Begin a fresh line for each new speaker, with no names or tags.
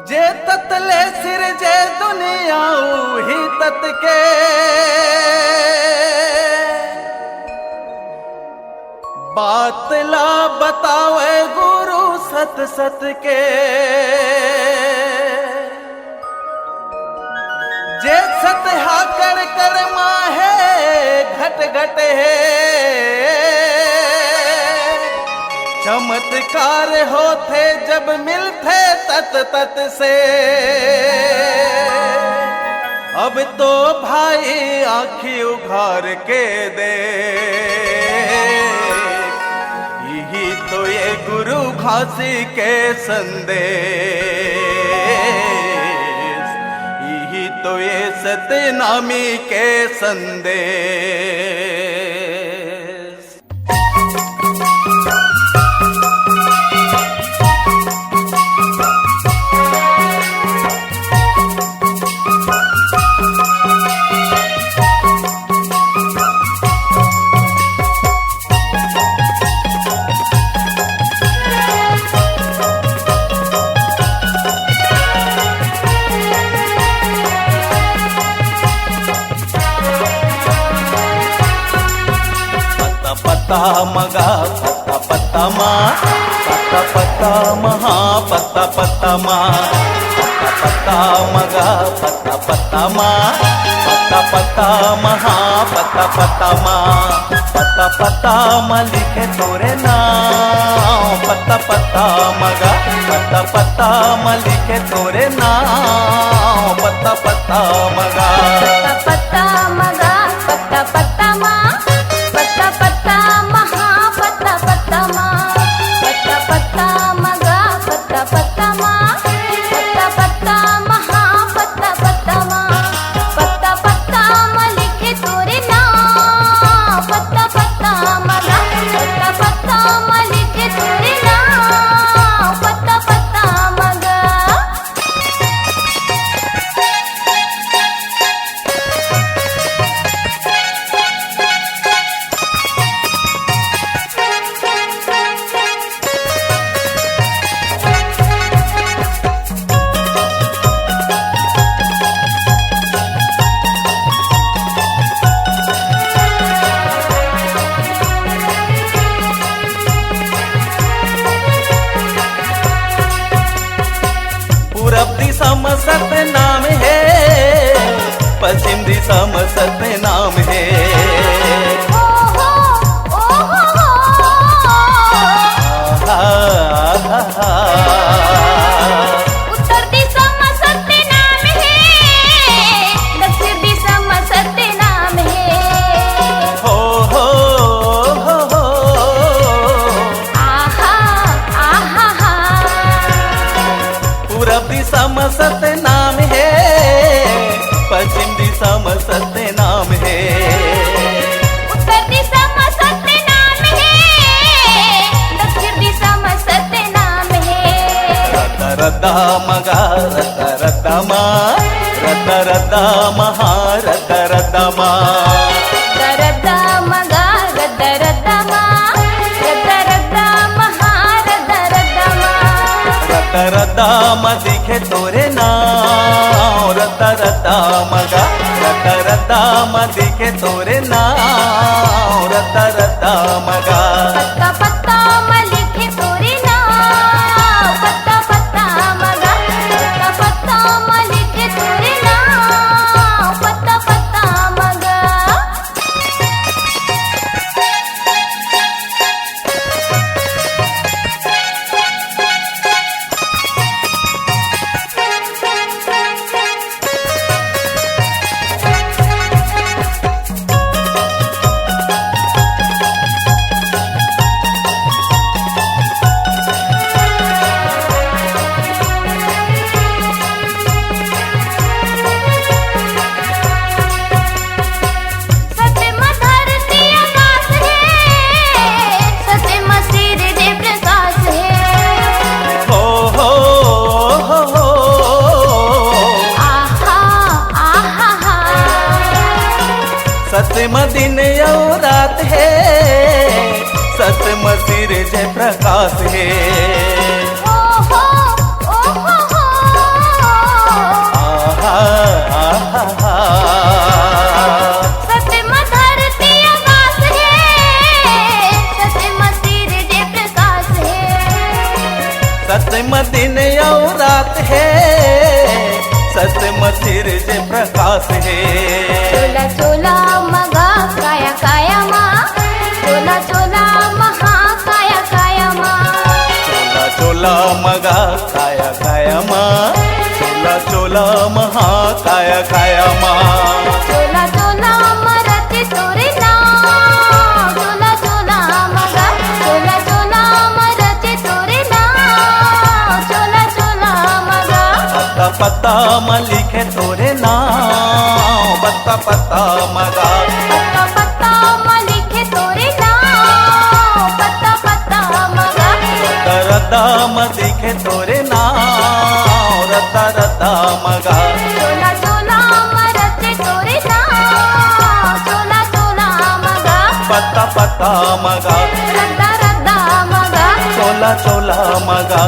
जे ततले सिर जे दुनिया ही तत के बात ला बतावे गुरु सत सत के जे सत हा कर कर माहे घट घट है चमत्कार होते जब मिलते तत तत से। अब तो भाई आँखी उघार के दे यही तो ये गुरु खासी के संदेश, यही तो ये सतनामी के संदेश। पत्ता मगा पत्ता पत्ता मा पत्ता पत्ता महा पत्ता पत्ता मा पत्ता पत्ता मगा पत्ता पत्ता मा पत्ता पत्ता महा पत्ता पत्ता मा पत्ता पत्ता मा लिखे तोरे नाम पत्ता पत्ता मगा पत्ता पत्ता मा लिखे तोरे नाम पत्ता पत्ता मगा
पत्ता पत्ता मगा पत्ता पत्ता मा पत्ता पत्ता महा पत्ता पत्ता मा पत्ता पत्ता मगा पत्ता पत्ता मा पत्ता पत्ता महा पत्ता पत्ता मा पत्ता पत्ता मा लिखे तोरे नाम पत्ता पत्ता मगा पत्ता पत्ता मा लिखे तोरे नाम पत्ता पत्ता मगा।
पूरब दिशा में सत्य नाम है, पश्चिम दिशा में सत्य नाम है।
उत्तर दिशा में सत्य नाम है, दक्षिण दिशा में सत्य नाम है।
हो
आहा आहा
पूरब दिशा में सत्य नाम है, पश्चिम दिशा में सत्य नाम है।
उत्तर दिशा में सत्य नाम है, दक्षिण दिशा में सत्य नाम है।
रता रता मगा रता रता मा रता रता महा रता रता मा
रद्दा मगा रद्दा रद्दा मा रद्दा रद्दा महा रद्दा रद्दा मा
रता रता मा दिखे तोरे नाम रता रता मगा रता रता मा दिखे तोरे नाम रता रता मगा
पत्ता पत्ता मा लिखे तोरे नाम पत्ता पत्ता मगा पत्ता पत्ता मा लिखे तोरे नाम पत्ता पत्ता मगा। सत्य में धरती आकाश है, सत्य में सिर दे प्रकाश है।
हो
आहा आहा
सत्य में दिन और रात है, सत्य में सिर जय प्रकाश है।
ओ हो
सतमतीन रात है सतमतीर जे प्रकाश है
चोला चोला मगा काया काया मा चोला चोला महा काया काया मा
चोला चोला मगा काया काया मा चोला चोला महा काया काया मा
चोला चोला मरते तोरे ना चोला चोला मगा चोला चोला मरते तोरे ना चोला चोला मगा
पत्ता पत्ता म लिखे तोरे नाम पत्ता पत्ता मगा
पत्ता पत्ता म लिखे तोरे ना पत्ता पत्ता मगा
रद्दा म दिखे तोरे नाम रद्दा रद्दा मगा
चोला चोला मरते तोरे ना चोला चोला मगा
पत्ता पत्ता मगा
रद्दा रद्दा मगा
चोला चोला मगा